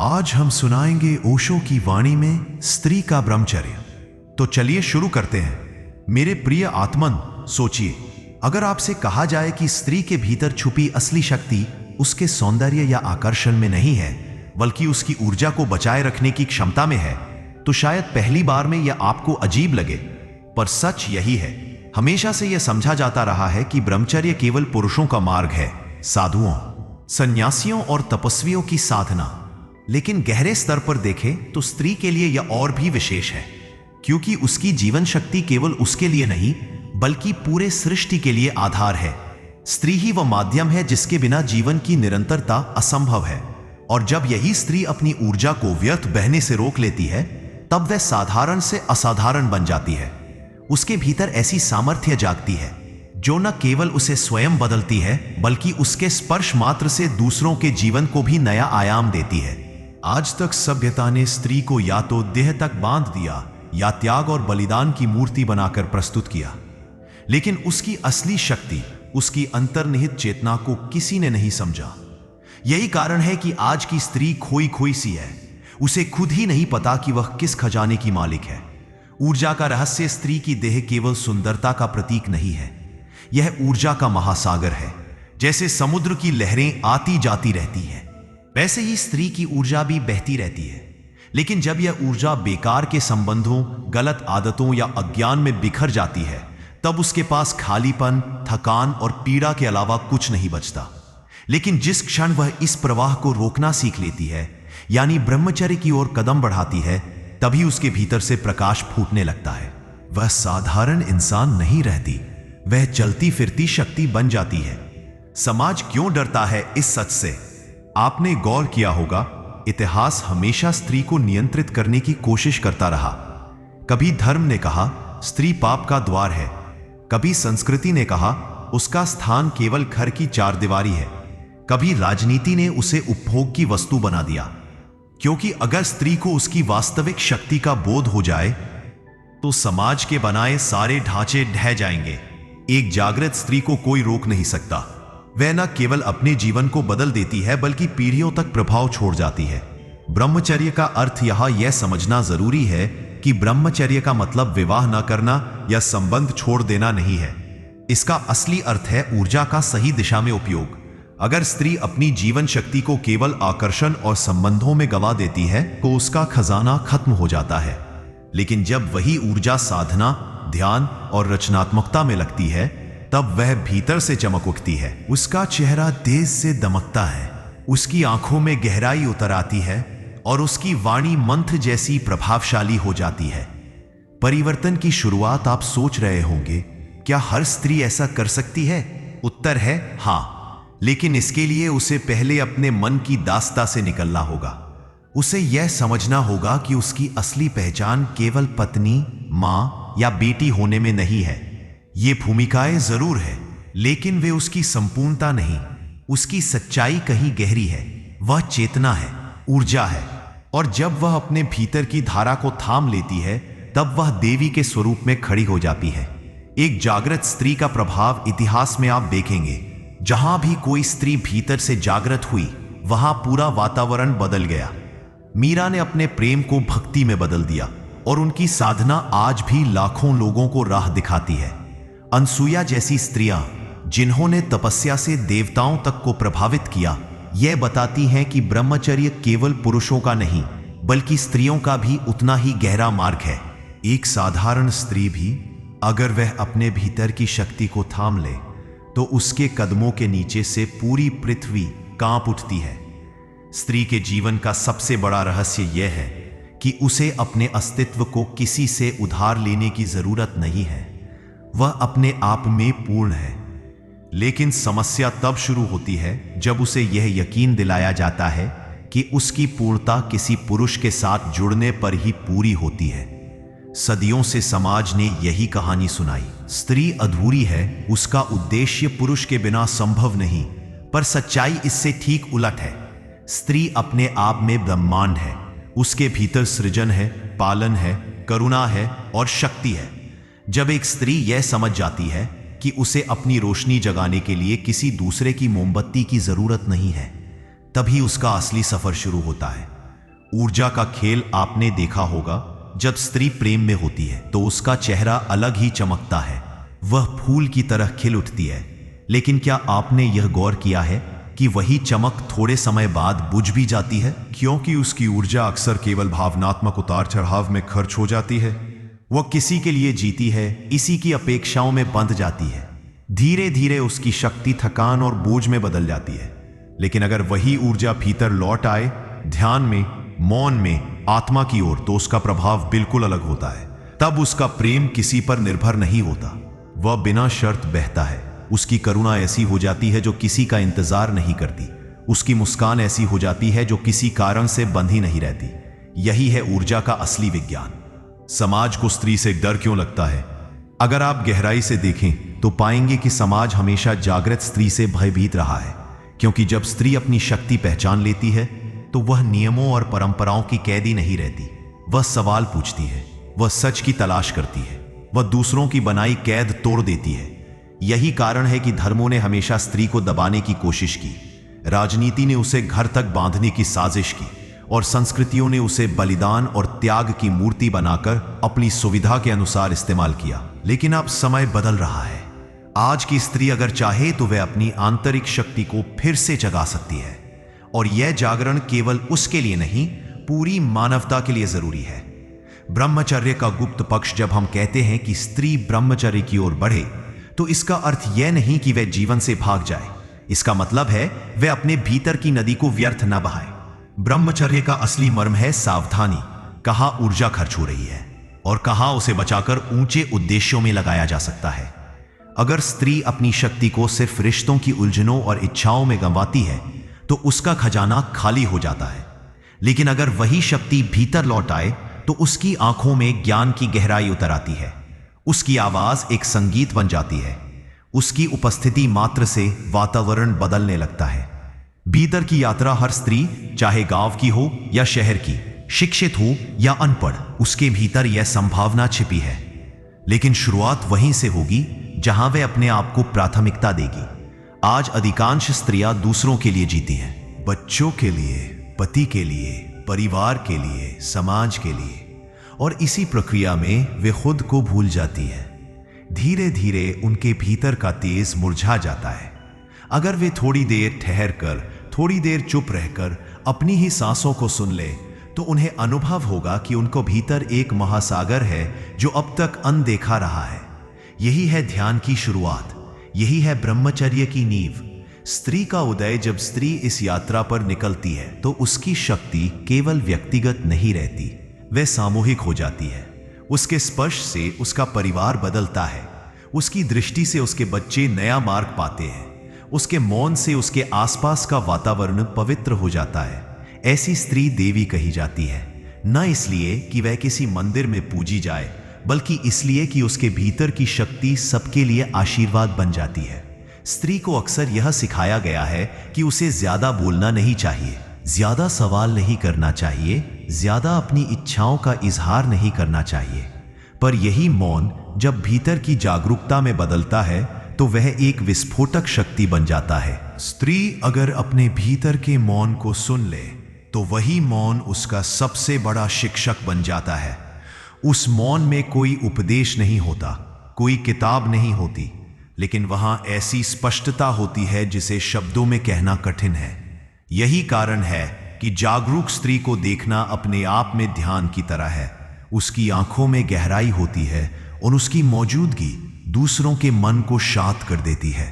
आज हम सुनाएंगे ओशो की वाणी में स्त्री का ब्रह्मचर्य। तो चलिए शुरू करते हैं। मेरे प्रिय आत्मन, सोचिए, अगर आपसे कहा जाए कि स्त्री के भीतर छुपी असली शक्ति उसके सौंदर्य या आकर्षण में नहीं है, बल्कि उसकी ऊर्जा को बचाए रखने की क्षमता में है, तो शायद पहली बार में यह आपको अजीब लगे, पर सच यही है। हमेशा से यह समझा जाता रहा है कि ब्रह्मचर्य केवल पुरुषों का मार्ग है, साधुओं, सन्यासियों और तपस्वियों की साधना। लेकिन गहरे स्तर पर देखें तो स्त्री के लिए यह और भी विशेष है, क्योंकि उसकी जीवन शक्ति केवल उसके लिए नहीं, बल्कि पूरे सृष्टि के लिए आधार है। स्त्री ही वह माध्यम है जिसके बिना जीवन की निरंतरता असंभव है। और जब यही स्त्री अपनी ऊर्जा को व्यर्थ बहने से रोक लेती है, तब वह साधारण से असाधारण बन जाती है। उसके भीतर ऐसी सामर्थ्य जागती है जो न केवल उसे स्वयं बदलती है, बल्कि उसके स्पर्श मात्र से दूसरों के जीवन को भी नया आयाम देती है। आज तक सभ्यता ने स्त्री को या तो देह तक बांध दिया या त्याग और बलिदान की मूर्ति बनाकर प्रस्तुत किया, लेकिन उसकी असली शक्ति, उसकी अंतर्निहित चेतना को किसी ने नहीं समझा। यही कारण है कि आज की स्त्री खोई खोई सी है। उसे खुद ही नहीं पता कि वह किस खजाने की मालिक है। ऊर्जा का रहस्य स्त्री की देह केवल सुंदरता का प्रतीक नहीं है, यह ऊर्जा का महासागर है। जैसे समुद्र की लहरें आती जाती रहती हैं, वैसे ही स्त्री की ऊर्जा भी बहती रहती है। लेकिन जब यह ऊर्जा बेकार के संबंधों, गलत आदतों या अज्ञान में बिखर जाती है, तब उसके पास खालीपन, थकान और पीड़ा के अलावा कुछ नहीं बचता। लेकिन जिस क्षण वह इस प्रवाह को रोकना सीख लेती है, यानी ब्रह्मचर्य की ओर कदम बढ़ाती है, तभी उसके भीतर से प्रकाश फूटने लगता है। वह साधारण इंसान नहीं रहती, वह चलती फिरती शक्ति बन जाती है। समाज क्यों डरता है इस सच से? आपने गौर किया होगा, इतिहास हमेशा स्त्री को नियंत्रित करने की कोशिश करता रहा। कभी धर्म ने कहा स्त्री पाप का द्वार है, कभी संस्कृति ने कहा उसका स्थान केवल घर की चारदीवारी है, कभी राजनीति ने उसे उपभोग की वस्तु बना दिया। क्योंकि अगर स्त्री को उसकी वास्तविक शक्ति का बोध हो जाए, तो समाज के बनाए सारे ढांचे ढह जाएंगे। एक जागृत स्त्री को कोई रोक नहीं सकता। वह न केवल अपने जीवन को बदल देती है, बल्कि पीढ़ियों तक प्रभाव छोड़ जाती है। ब्रह्मचर्य का अर्थ यहां यह समझना जरूरी है कि ब्रह्मचर्य का मतलब विवाह न करना या संबंध छोड़ देना नहीं है। इसका असली अर्थ है ऊर्जा का सही दिशा में उपयोग। अगर स्त्री अपनी जीवन शक्ति को केवल आकर्षण और संबंधों में गंवा देती है, तो उसका खजाना खत्म हो जाता है। लेकिन जब वही ऊर्जा साधना, ध्यान और रचनात्मकता में लगती है, तब वह भीतर से चमक उठती है। उसका चेहरा तेज से दमकता है, उसकी आंखों में गहराई उतर आती है और उसकी वाणी मंत्र जैसी प्रभावशाली हो जाती है। परिवर्तन की शुरुआत आप सोच रहे होंगे, क्या हर स्त्री ऐसा कर सकती है? उत्तर है हाँ, लेकिन इसके लिए उसे पहले अपने मन की दास्ता से निकलना होगा। उसे यह समझना होगा कि उसकी असली पहचान केवल पत्नी, मां या बेटी होने में नहीं है। ये भूमिकाएं जरूर है, लेकिन वे उसकी संपूर्णता नहीं। उसकी सच्चाई कहीं गहरी है, वह चेतना है, ऊर्जा है। और जब वह अपने भीतर की धारा को थाम लेती है, तब वह देवी के स्वरूप में खड़ी हो जाती है। एक जागृत स्त्री का प्रभाव इतिहास में आप देखेंगे। जहां भी कोई स्त्री भीतर से जागृत हुई, वहां पूरा वातावरण बदल गया। मीरा ने अपने प्रेम को भक्ति में बदल दिया, और उनकी साधना आज भी लाखों लोगों को राह दिखाती है। अनसुया जैसी स्त्रियां, जिन्होंने तपस्या से देवताओं तक को प्रभावित किया, यह बताती हैं कि ब्रह्मचर्य केवल पुरुषों का नहीं, बल्कि स्त्रियों का भी उतना ही गहरा मार्ग है। एक साधारण स्त्री भी अगर वह अपने भीतर की शक्ति को थाम ले, तो उसके कदमों के नीचे से पूरी पृथ्वी कांप उठती है। स्त्री के जीवन का सबसे बड़ा रहस्य यह है कि उसे अपने अस्तित्व को किसी से उधार लेने की जरूरत नहीं है। वह अपने आप में पूर्ण है। लेकिन समस्या तब शुरू होती है जब उसे यह यकीन दिलाया जाता है कि उसकी पूर्णता किसी पुरुष के साथ जुड़ने पर ही पूरी होती है। सदियों से समाज ने यही कहानी सुनाई, स्त्री अधूरी है, उसका उद्देश्य पुरुष के बिना संभव नहीं। पर सच्चाई इससे ठीक उलट है। स्त्री अपने आप में ब्रह्मांड है। उसके भीतर सृजन है, पालन है, करुणा है और शक्ति है। जब एक स्त्री यह समझ जाती है कि उसे अपनी रोशनी जगाने के लिए किसी दूसरे की मोमबत्ती की जरूरत नहीं है, तभी उसका असली सफर शुरू होता है। ऊर्जा का खेल आपने देखा होगा। जब स्त्री प्रेम में होती है तो उसका चेहरा अलग ही चमकता है, वह फूल की तरह खिल उठती है। लेकिन क्या आपने यह गौर किया है कि वही चमक थोड़े समय बाद बुझ भी जाती है, क्योंकि उसकी ऊर्जा अक्सर केवल भावनात्मक उतार चढ़ाव में खर्च हो जाती है। वह किसी के लिए जीती है, इसी की अपेक्षाओं में बंध जाती है। धीरे धीरे उसकी शक्ति थकान और बोझ में बदल जाती है। लेकिन अगर वही ऊर्जा भीतर लौट आए, ध्यान में, मौन में, आत्मा की ओर, तो उसका प्रभाव बिल्कुल अलग होता है। तब उसका प्रेम किसी पर निर्भर नहीं होता, वह बिना शर्त बहता है। उसकी करुणा ऐसी हो जाती है जो किसी का इंतजार नहीं करती। उसकी मुस्कान ऐसी हो जाती है जो किसी कारण से बंधी नहीं रहती। यही है ऊर्जा का असली विज्ञान। समाज को स्त्री से डर क्यों लगता है? अगर आप गहराई से देखें तो पाएंगे कि समाज हमेशा जागृत स्त्री से भयभीत रहा है, क्योंकि जब स्त्री अपनी शक्ति पहचान लेती है तो वह नियमों और परंपराओं की कैदी नहीं रहती। वह सवाल पूछती है, वह सच की तलाश करती है, वह दूसरों की बनाई कैद तोड़ देती है। यही कारण है कि धर्मों ने हमेशा स्त्री को दबाने की कोशिश की, राजनीति ने उसे घर तक बांधने की साजिश की, और संस्कृतियों ने उसे बलिदान और त्याग की मूर्ति बनाकर अपनी सुविधा के अनुसार इस्तेमाल किया। लेकिन अब समय बदल रहा है। आज की स्त्री अगर चाहे तो वह अपनी आंतरिक शक्ति को फिर से जगा सकती है, और यह जागरण केवल उसके लिए नहीं, पूरी मानवता के लिए जरूरी है। ब्रह्मचर्य का गुप्त पक्ष। जब हम कहते हैं कि स्त्री ब्रह्मचर्य की ओर बढ़े, तो इसका अर्थ यह नहीं कि वह जीवन से भाग जाए। इसका मतलब है वह अपने भीतर की नदी को व्यर्थ न बहाए। ब्रह्मचर्य का असली मर्म है सावधानी। कहाँ ऊर्जा खर्च हो रही है और कहाँ उसे बचाकर ऊंचे उद्देश्यों में लगाया जा सकता है। अगर स्त्री अपनी शक्ति को सिर्फ रिश्तों की उलझनों और इच्छाओं में गंवाती है तो उसका खजाना खाली हो जाता है। लेकिन अगर वही शक्ति भीतर लौट आए तो उसकी आंखों में ज्ञान की गहराई उतर आती है। उसकी आवाज एक संगीत बन जाती है। उसकी उपस्थिति मात्र से वातावरण बदलने लगता है। भीतर की यात्रा हर स्त्री, चाहे गांव की हो या शहर की, शिक्षित हो या अनपढ़, उसके भीतर यह संभावना छिपी है। लेकिन शुरुआत वहीं से होगी जहां वह अपने आप को प्राथमिकता देगी। आज अधिकांश स्त्रियां दूसरों के लिए जीती हैं, बच्चों के लिए, पति के लिए, परिवार के लिए, समाज के लिए, और इसी प्रक्रिया में वे खुद को भूल जाती है। धीरे धीरे उनके भीतर का तेज मुरझा जाता है। अगर वे थोड़ी देर ठहर कर, थोड़ी देर चुप रहकर अपनी ही सांसों को सुन ले, तो उन्हें अनुभव होगा कि उनको भीतर एक महासागर है जो अब तक अनदेखा रहा है। यही है ध्यान की शुरुआत, यही है ब्रह्मचर्य की नींव। स्त्री का उदय। जब स्त्री इस यात्रा पर निकलती है तो उसकी शक्ति केवल व्यक्तिगत नहीं रहती, वह सामूहिक हो जाती है। उसके स्पर्श से उसका परिवार बदलता है, उसकी दृष्टि से उसके बच्चे नया मार्ग पाते हैं, उसके मौन से उसके आसपास का वातावरण पवित्र हो जाता है। ऐसी स्त्री देवी कही जाती है, न इसलिए कि वह किसी मंदिर में पूजी जाए, बल्कि इसलिए कि उसके भीतर की शक्ति सबके लिए आशीर्वाद बन जाती है। स्त्री को अक्सर यह सिखाया गया है कि उसे ज्यादा बोलना नहीं चाहिए, ज्यादा सवाल नहीं करना चाहिए, ज्यादा अपनी इच्छाओं का इजहार नहीं करना चाहिए। पर यही मौन जब भीतर की जागरूकता में बदलता है तो वह एक विस्फोटक शक्ति बन जाता है। स्त्री अगर अपने भीतर के मौन को सुन ले तो वही मौन उसका सबसे बड़ा शिक्षक बन जाता है। उस मौन में कोई उपदेश नहीं होता, कोई किताब नहीं होती, लेकिन वहां ऐसी स्पष्टता होती है जिसे शब्दों में कहना कठिन है। यही कारण है कि जागरूक स्त्री को देखना अपने आप में ध्यान की तरह है। उसकी आंखों में गहराई होती है और उसकी मौजूदगी दूसरों के मन को शांत कर देती है।